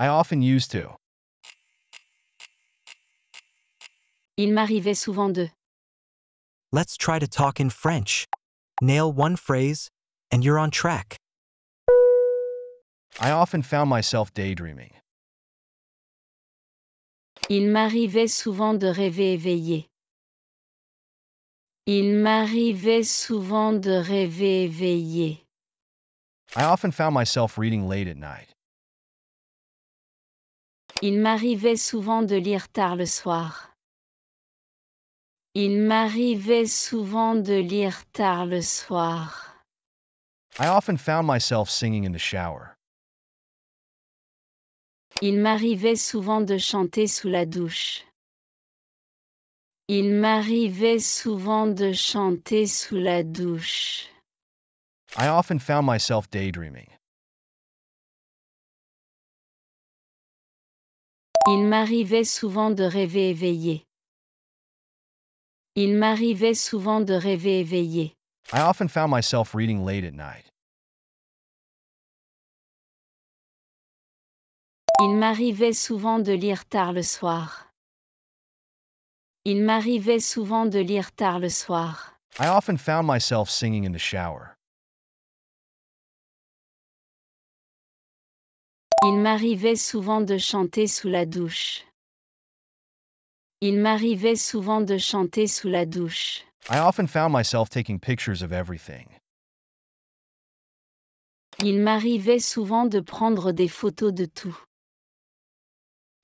I often used to. Il m'arrivait souvent de. Let's try to talk in French. Nail one phrase, and you're on track. I often found myself daydreaming. Il m'arrivait souvent de rêver éveillé. Il m'arrivait souvent de rêver éveillé. I often found myself reading late at night. Il m'arrivait souvent de lire tard le soir. Il m'arrivait souvent de lire tard le soir. I often found myself singing in the shower. Il m'arrivait souvent de chanter sous la douche. Il m'arrivait souvent de chanter sous la douche. I often found myself daydreaming. Il m'arrivait souvent de rêver éveillé. Il m'arrivait souvent de rêver éveillé. I often found myself reading late at night. Il m'arrivait souvent de lire tard le soir. Il m'arrivait souvent de lire tard le soir. I often found myself singing in the shower. Il m'arrivait souvent de chanter sous la douche. Il m'arrivait souvent de chanter sous la douche. I often found myself taking pictures of everything. Il m'arrivait souvent de prendre des photos de tout.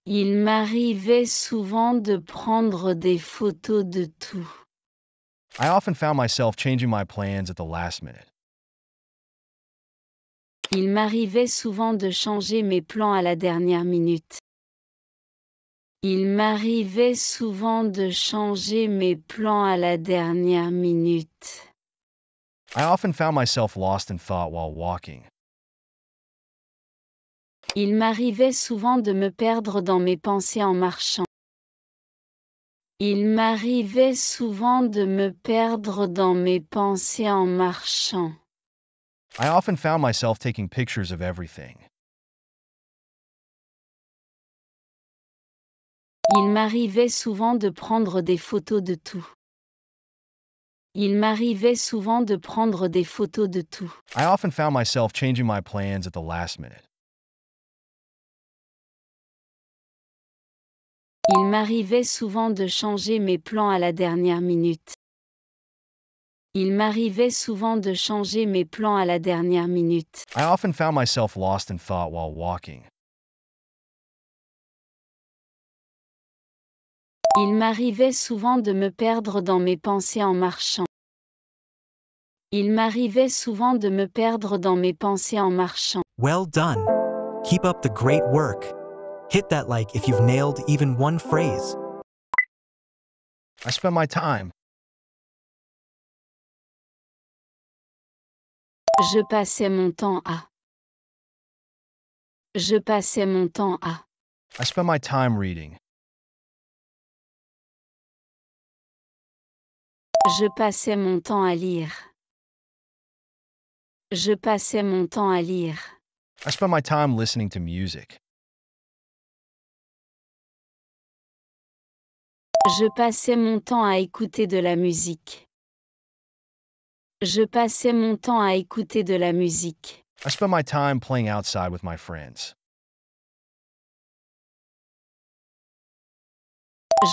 Il m'arrivait souvent de prendre des photos de tout. I often found myself changing my plans at the last minute. Il m'arrivait souvent de changer mes plans à la dernière minute. Il m'arrivait souvent de changer mes plans à la dernière minute. I often found myself lost in thought while walking. Il m'arrivait souvent de me perdre dans mes pensées en marchant. Il m'arrivait souvent de me perdre dans mes pensées en marchant. I often found myself taking pictures of everything. Il m'arrivait souvent de prendre des photos de tout. Il m'arrivait souvent de prendre des photos de tout. I often found myself changing my plans at the last minute. Il m'arrivait souvent de changer mes plans à la dernière minute. Il m'arrivait souvent de changer mes plans à la dernière minute. I often found myself lost in thought while walking. Il m'arrivait souvent de me perdre dans mes pensées en marchant. Il m'arrivait souvent de me perdre dans mes pensées en marchant. Well done. Keep up the great work. Hit that like if you've nailed even one phrase. I spend my time. Je passais mon temps à. Je passais mon temps à. I spend my time reading. Je passais mon temps à lire. Je passais mon temps à lire. I spend my time listening to music. Je passais mon temps à écouter de la musique. Je passais mon temps à écouter de la musique. I spend my time playing outside with my friends.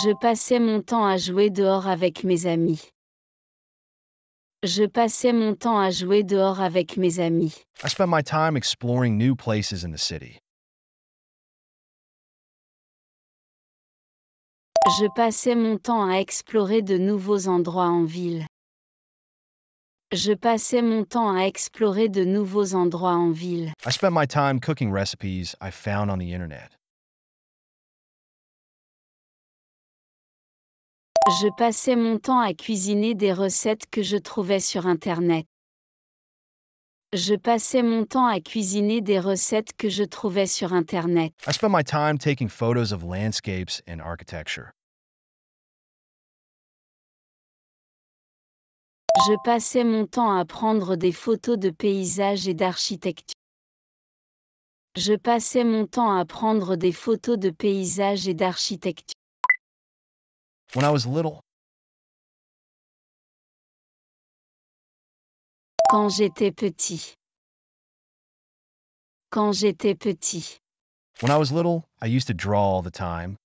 Je passais mon temps à jouer dehors avec mes amis. Je passais mon temps à jouer dehors avec mes amis. I spend my time exploring new places in the city. Je passais mon temps à explorer de nouveaux endroits en ville. Je passais mon temps à explorer de nouveaux endroits en ville. I spend my time cooking recipes I found on the internet. Je passais mon temps à cuisiner des recettes que je trouvais sur Internet. Je passais mon temps à cuisiner des recettes que je trouvais sur Internet. I spend my time taking photos of landscapes and architecture. Je passais mon temps à prendre des photos de paysages et d'architecture. Je passais mon temps à prendre des photos de paysages et d'architecture. When I was little, Quand j'étais petit. Quand j'étais petit. when I was little, I used to draw all the time.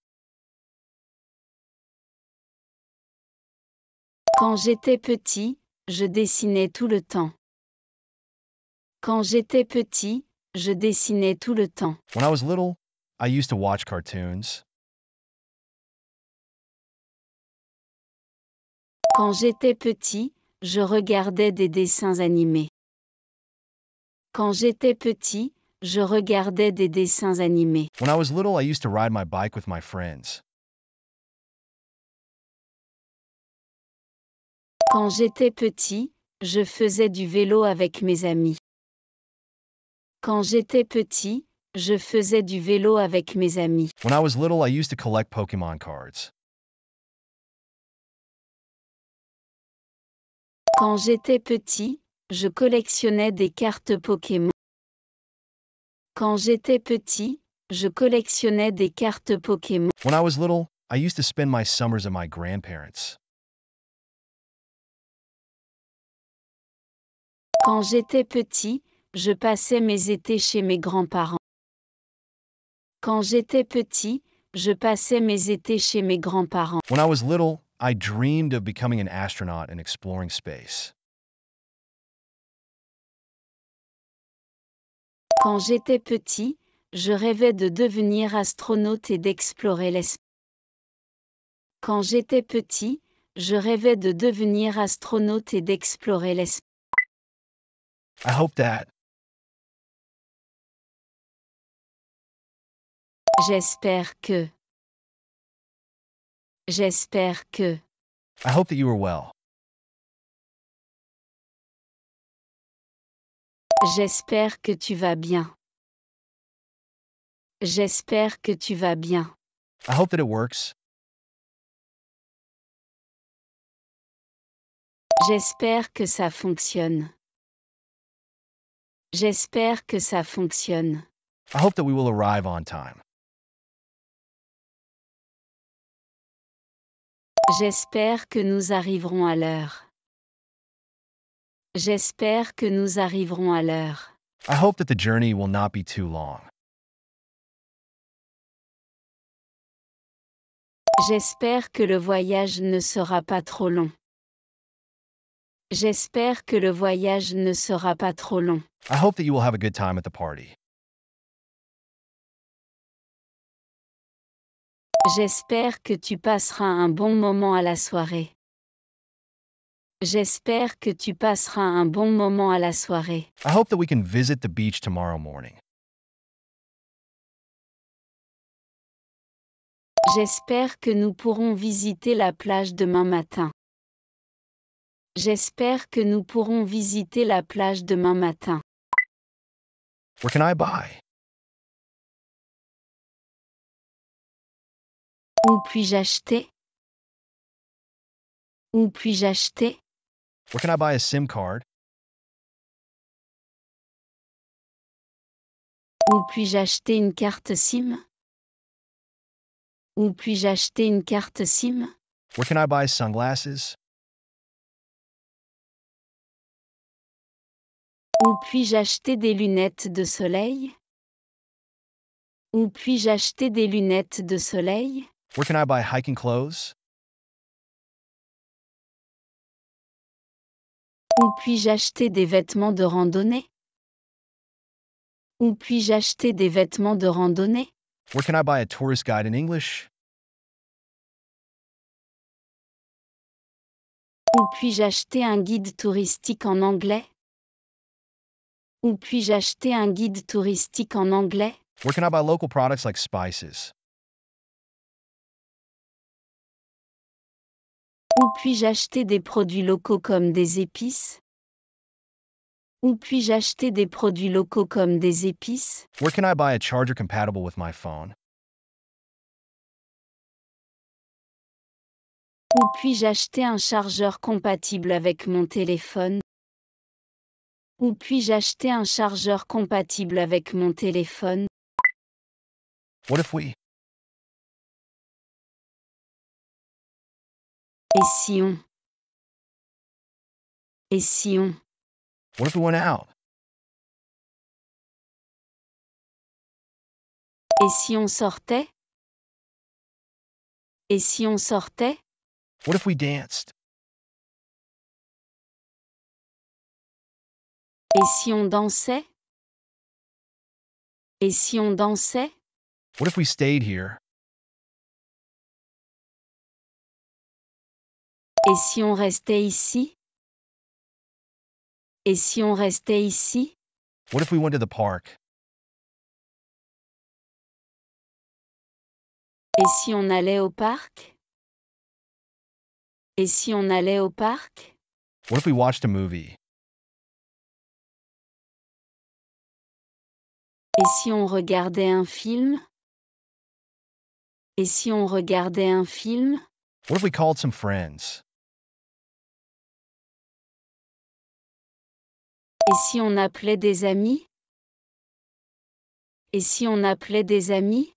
Quand j'étais petit, je dessinais tout le temps. Quand j'étais petit, je dessinais tout le temps. When I was little, I used to watch cartoons. Quand j'étais petit, je regardais des dessins animés. Quand j'étais petit, je regardais des dessins animés. When I was little, I used to ride my bike with my friends. Quand j'étais petit, je faisais du vélo avec mes amis. Quand j'étais petit, je faisais du vélo avec mes amis. When I was little, I used to collect Pokemon cards. Quand j'étais petit, je collectionnais des cartes Pokémon. Quand j'étais petit, je collectionnais des cartes Pokémon. When I was little, I used to spend my summers at my grandparents'. Quand j'étais petit, je passais mes étés chez mes grands-parents. Quand j'étais petit, je passais mes étés chez mes grands-parents. When I was little, I dreamed of becoming an astronaut and exploring space. Quand j'étais petit, je rêvais de devenir astronaute et d'explorer l'espace. Quand j'étais petit, je rêvais de devenir astronaute et d'explorer l'espace. I hope that J'espère que. J'espère que. I hope that you are well. J'espère que tu vas bien. J'espère que tu vas bien. I hope that it works. J'espère que ça fonctionne. J'espère que ça fonctionne. I hope that we will arrive on time. J'espère que nous arriverons à l'heure. J'espère que nous arriverons à l'heure. I hope that the journey will not be too long. J'espère que le voyage ne sera pas trop long. J'espère que le voyage ne sera pas trop long. I hope that you will have a good time at the party. J'espère que tu passeras un bon moment à la soirée. J'espère que tu passeras un bon moment à la soirée. I hope that we can visit the beach tomorrow morning. J'espère que nous pourrons visiter la plage demain matin. J'espère que nous pourrons visiter la plage demain matin. Where can I buy? Où puis-je acheter? Où puis-je acheter? Where can I buy a SIM card? Où puis-je acheter une carte SIM? Où puis-je acheter une carte SIM? Where can I buy sunglasses? Où puis-je acheter des lunettes de soleil? Où puis-je acheter des lunettes de soleil? Where can I buy hiking clothes? Où puis-je acheter des vêtements de randonnée? Où puis-je acheter des vêtements de randonnée? Where can I buy a tourist guide in English? Où puis-je acheter un guide touristique en anglais? Où puis-je acheter un guide touristique en anglais? Where can I buy local products like spices? Où puis-je acheter des produits locaux comme des épices? Où puis-je acheter des produits locaux comme des épices? Where can I buy a charger compatible with my phone? Où puis-je acheter un chargeur compatible avec mon téléphone? Où puis-je acheter un chargeur compatible avec mon téléphone? What if we? Et si on? Et si on? What if we went out? Et si on sortait? Et si on sortait? What if we danced? Et si on dansait? Et si on dansait? What if we stayed here? Et si on restait ici? Et si on restait ici? What if we went to the park? Et si on allait au parc? Et si on allait au parc? What if we watched a movie? Et si on regardait un film? Et si on regardait un film? What if we called some friends? Et si on appelait des amis? Et si on appelait des amis?